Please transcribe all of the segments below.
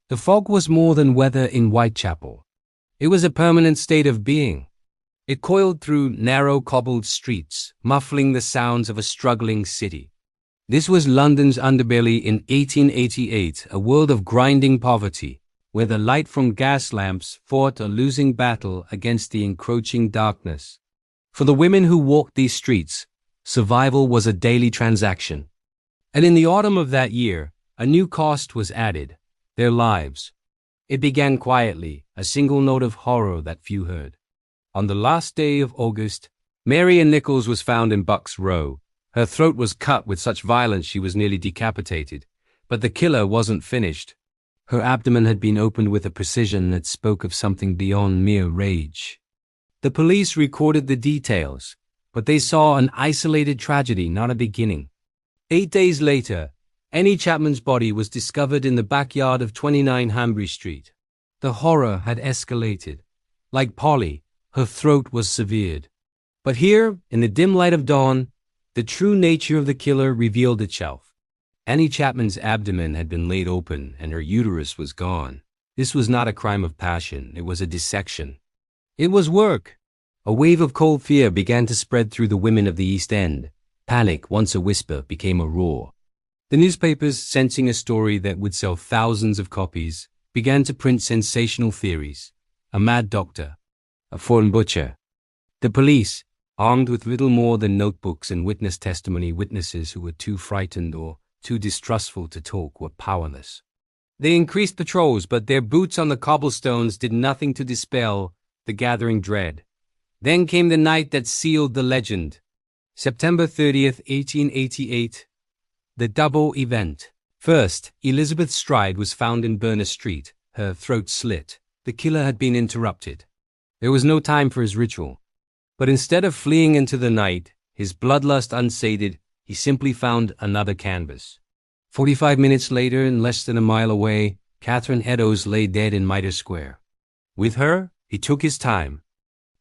The fog was more than weather in Whitechapel. It was a permanent state of being. It coiled through narrow cobbled streets, muffling the sounds of a struggling city. This was London's underbelly in 1888, a world of grinding poverty, where the light from gas lamps fought a losing battle against the encroaching darkness. For the women who walked these streets, survival was a daily transaction. And in the autumn of that year, a new cost was added: their lives. It began quietly, a single note of horror that few heard. On the last day of August, Ann Nichols was found in Buck's Row. Her throat was cut with such violence she was nearly decapitated. But the killer wasn't finished. Her abdomen had been opened with a precision that spoke of something beyond mere rage. The police recorded the details, but they saw an isolated tragedy, not a beginning. 8 days later, Annie Chapman's body was discovered in the backyard of 29 Hanbury Street. The horror had escalated. Like Polly, her throat was severed. But here, in the dim light of dawn, the true nature of the killer revealed itself. Annie Chapman's abdomen had been laid open and her uterus was gone. This was not a crime of passion, it was a dissection. It was work. A wave of cold fear began to spread through the women of the East End. Panic, once a whisper, became a roar. The newspapers, sensing a story that would sell thousands of copies, began to print sensational theories. A mad doctor, a foreign butcher. The police, armed with little more than notebooks and witness testimony, witnesses who were too frightened or too distrustful to talk, were powerless. They increased patrols, but their boots on the cobblestones did nothing to dispel the gathering dread. Then came the night that sealed the legend. September 30th, 1888. The double event. First, Elizabeth Stride was found in Berners Street, her throat slit. The killer had been interrupted. There was no time for his ritual. But instead of fleeing into the night, his bloodlust unsated, he simply found another canvas. 45 minutes later, and less than a mile away, Catherine Eddowes lay dead in Mitre Square. With her, he took his time.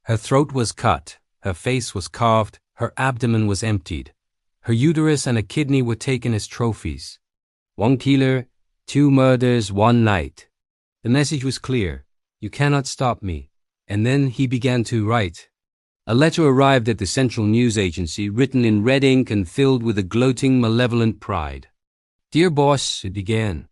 Her throat was cut, her face was carved, her abdomen was emptied. Her uterus and a kidney were taken as trophies. One killer, 2 murders, 1 night. The message was clear: you cannot stop me. And then he began to write. A letter arrived at the Central News Agency, written in red ink and filled with a gloating, malevolent pride. "Dear boss," it began.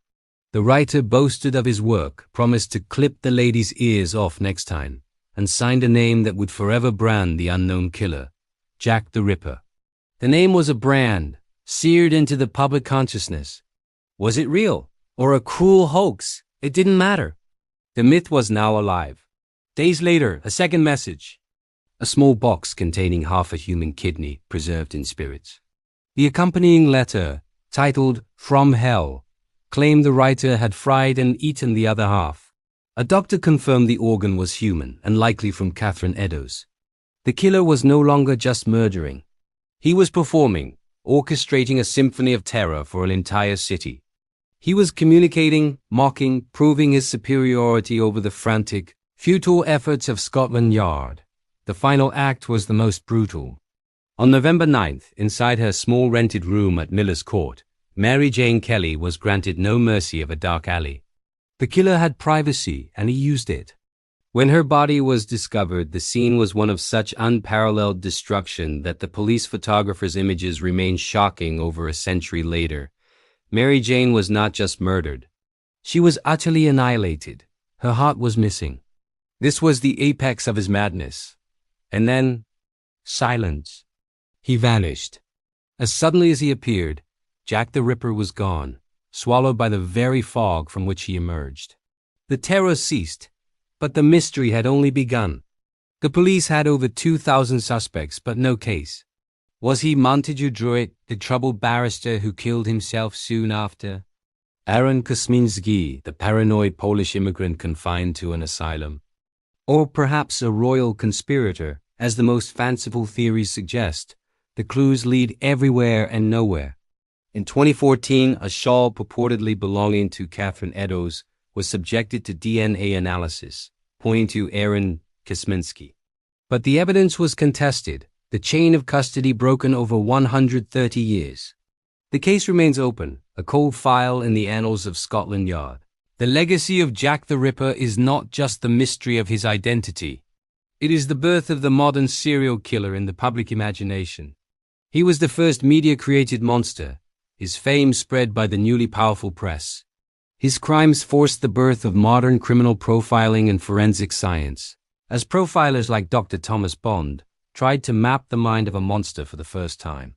The writer boasted of his work, promised to clip the lady's ears off next time, and signed a name that would forever brand the unknown killer, Jack the Ripper. The name was a brand, seared into the public consciousness. Was it real, or a cruel hoax? It didn't matter. The myth was now alive. Days later, a second message. A small box containing half a human kidney, preserved in spirits. The accompanying letter, titled "From Hell," claimed the writer had fried and eaten the other half. A doctor confirmed the organ was human and likely from Catherine Eddowes. The killer was no longer just murdering. He was performing, orchestrating a symphony of terror for an entire city. He was communicating, mocking, proving his superiority over the frantic, futile efforts of Scotland Yard. The final act was the most brutal. On November 9th, inside her small rented room at Miller's Court, Mary Jane Kelly was granted no mercy of a dark alley. The killer had privacy, and he used it. When her body was discovered, the scene was one of such unparalleled destruction that the police photographer's images remain shocking over a century later. Mary Jane was not just murdered. She was utterly annihilated. Her heart was missing. This was the apex of his madness. And then, silence. He vanished. As suddenly as he appeared, Jack the Ripper was gone, swallowed by the very fog from which he emerged. The terror ceased, but the mystery had only begun. The police had over 2,000 suspects, but no case. Was he Montague Druitt, the troubled barrister who killed himself soon after? Aaron Kosminski, the paranoid Polish immigrant confined to an asylum? Or perhaps a royal conspirator, as the most fanciful theories suggest? The clues lead everywhere and nowhere. In 2014, a shawl purportedly belonging to Catherine Eddowes was subjected to DNA analysis, pointing to Aaron Kosminski. But the evidence was contested, the chain of custody broken over 130 years. The case remains open, a cold file in the annals of Scotland Yard. The legacy of Jack the Ripper is not just the mystery of his identity. It is the birth of the modern serial killer in the public imagination. He was the first media-created monster, his fame spread by the newly powerful press. His crimes forced the birth of modern criminal profiling and forensic science, as profilers like Dr. Thomas Bond tried to map the mind of a monster for the first time.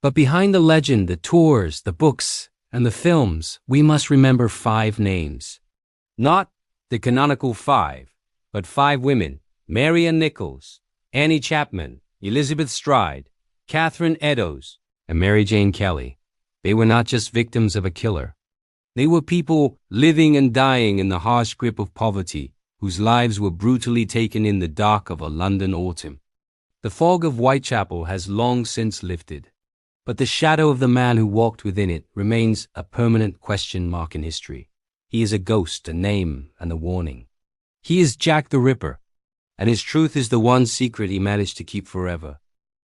But behind the legend, the tours, the books, and the films, we must remember 5 names. Not the canonical 5, but 5 women: Mary Ann Nichols, Annie Chapman, Elizabeth Stride, Catherine Eddowes, and Mary Jane Kelly. They were not just victims of a killer. They were people living and dying in the harsh grip of poverty, whose lives were brutally taken in the dark of a London autumn. The fog of Whitechapel has long since lifted, but the shadow of the man who walked within it remains a permanent question mark in history. He is a ghost, a name, and a warning. He is Jack the Ripper, and his truth is the one secret he managed to keep forever.